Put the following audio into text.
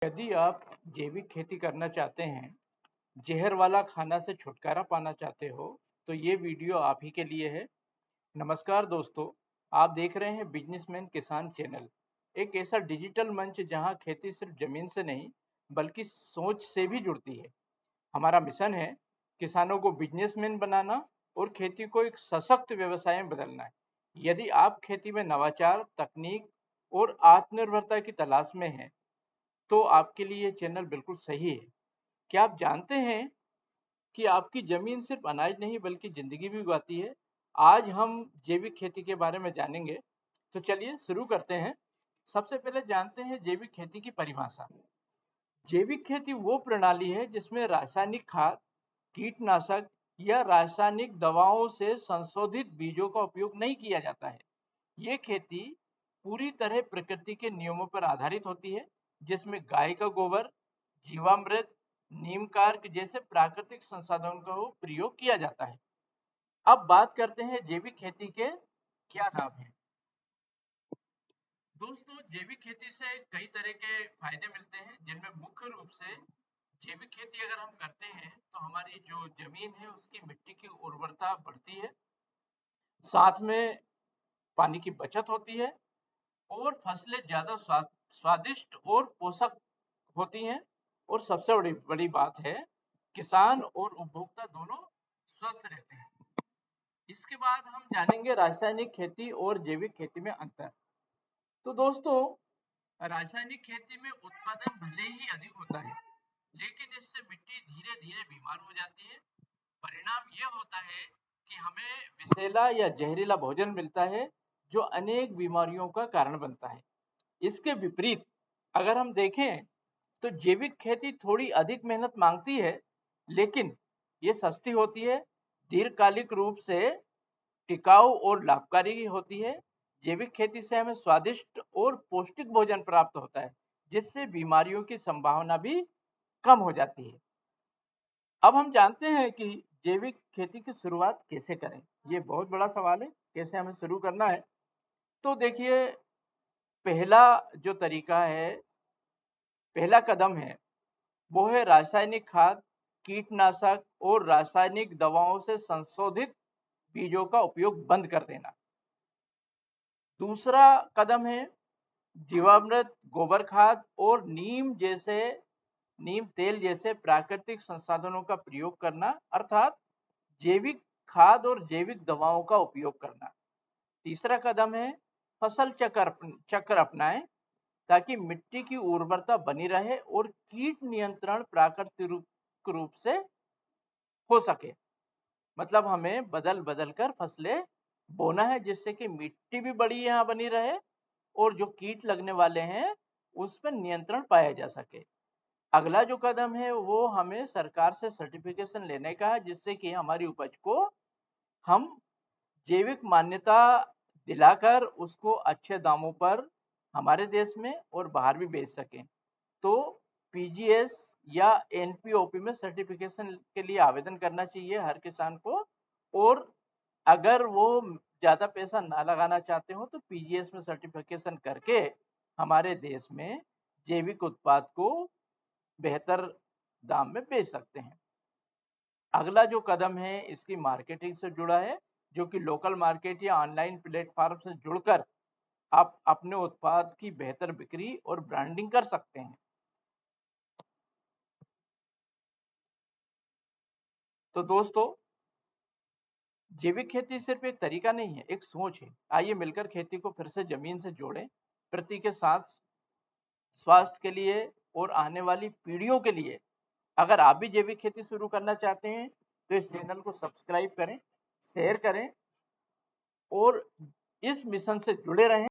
यदि आप जैविक खेती करना चाहते हैं, जहर वाला खाना से छुटकारा पाना चाहते हो, तो ये वीडियो आप ही के लिए है। नमस्कार दोस्तों, आप देख रहे हैं बिजनेसमैन किसान चैनल, एक ऐसा डिजिटल मंच जहां खेती सिर्फ जमीन से नहीं, बल्कि सोच से भी जुड़ती है। हमारा मिशन है किसानों को बिजनेसमैन बनाना और खेती को एक सशक्त व्यवसाय में बदलना है। यदि आप खेती में नवाचार, तकनीक और आत्मनिर्भरता की तलाश में हैं, तो आपके लिए ये चैनल बिल्कुल सही है। क्या आप जानते हैं कि आपकी जमीन सिर्फ अनाज नहीं बल्कि जिंदगी भी उगाती है? आज हम जैविक खेती के बारे में जानेंगे। तो चलिए शुरू करते हैं। सबसे पहले जानते हैं जैविक खेती की परिभाषा। जैविक खेती वो प्रणाली है जिसमें रासायनिक खाद, कीटनाशक या रासायनिक दवाओं से संशोधित बीजों का उपयोग नहीं किया जाता है। ये खेती पूरी तरह प्रकृति के नियमों पर आधारित होती है, जिसमें गाय का गोबर, जीवामृत, नीम कार्क जैसे प्राकृतिक संसाधनों का प्रयोग किया जाता है। अब बात करते हैं जैविक खेती के क्या लाभ हैं। दोस्तों, जैविक खेती से कई तरह के फायदे मिलते हैं, जिनमें मुख्य रूप से जैविक खेती अगर हम करते हैं तो हमारी जो जमीन है उसकी मिट्टी की उर्वरता बढ़ती है, साथ में पानी की बचत होती है और फसलें ज्यादा स्वादिष्ट और पोषक होती हैं। और सबसे बड़ी बड़ी बात है, किसान और उपभोक्ता दोनों स्वस्थ रहते हैं। इसके बाद हम जानेंगे रासायनिक खेती और जैविक खेती में अंतर। तो दोस्तों, रासायनिक खेती में उत्पादन भले ही अधिक होता है, लेकिन इससे मिट्टी धीरे धीरे बीमार हो जाती है। परिणाम यह होता है कि हमें विषैला या जहरीला भोजन मिलता है, जो अनेक बीमारियों का कारण बनता है। इसके विपरीत अगर हम देखें तो जैविक खेती थोड़ी अधिक मेहनत मांगती है, लेकिन ये सस्ती होती है, दीर्घकालिक रूप से टिकाऊ और लाभकारी होती है। जैविक खेती से हमें स्वादिष्ट और पौष्टिक भोजन प्राप्त होता है, जिससे बीमारियों की संभावना भी कम हो जाती है। अब हम जानते हैं कि जैविक खेती की शुरुआत कैसे करें। ये बहुत बड़ा सवाल है, कैसे हमें शुरू करना है। तो देखिए, पहला जो तरीका है, पहला कदम है, वो है रासायनिक खाद, कीटनाशक और रासायनिक दवाओं से संशोधित बीजों का उपयोग बंद कर देना। दूसरा कदम है जीवामृत, गोबर खाद और नीम तेल जैसे प्राकृतिक संसाधनों का प्रयोग करना, अर्थात जैविक खाद और जैविक दवाओं का उपयोग करना। तीसरा कदम है फसल चक्र अपनाएं, ताकि मिट्टी की उर्वरता बनी रहे और कीट नियंत्रण प्राकृतिक रूप से हो सके। मतलब हमें बदल बदल कर फसलें बोना है, जिससे कि मिट्टी भी बड़ी यहाँ बनी रहे और जो कीट लगने वाले हैं उस पर नियंत्रण पाया जा सके। अगला जो कदम है वो हमें सरकार से सर्टिफिकेशन लेने का है, जिससे कि हमारी उपज को हम जैविक मान्यता दिलाकर उसको अच्छे दामों पर हमारे देश में और बाहर भी बेच सकें। तो पीजीएस या एनपीओपी में सर्टिफिकेशन के लिए आवेदन करना चाहिए हर किसान को। और अगर वो ज़्यादा पैसा ना लगाना चाहते हो तो पीजीएस में सर्टिफिकेशन करके हमारे देश में जैविक उत्पाद को बेहतर दाम में बेच सकते हैं। अगला जो कदम है इसकी मार्केटिंग से जुड़ा है, जो कि लोकल मार्केट या ऑनलाइन प्लेटफॉर्म से जुड़कर आप अपने उत्पाद की बेहतर बिक्री और ब्रांडिंग कर सकते हैं। तो दोस्तों, जैविक खेती सिर्फ एक तरीका नहीं है, एक सोच है। आइए मिलकर खेती को फिर से जमीन से जोड़ें, प्रकृति के साथ, स्वास्थ्य के लिए और आने वाली पीढ़ियों के लिए। अगर आप भी जैविक खेती शुरू करना चाहते हैं तो इस चैनल को सब्सक्राइब करें, शेयर करें और इस मिशन से जुड़े रहें।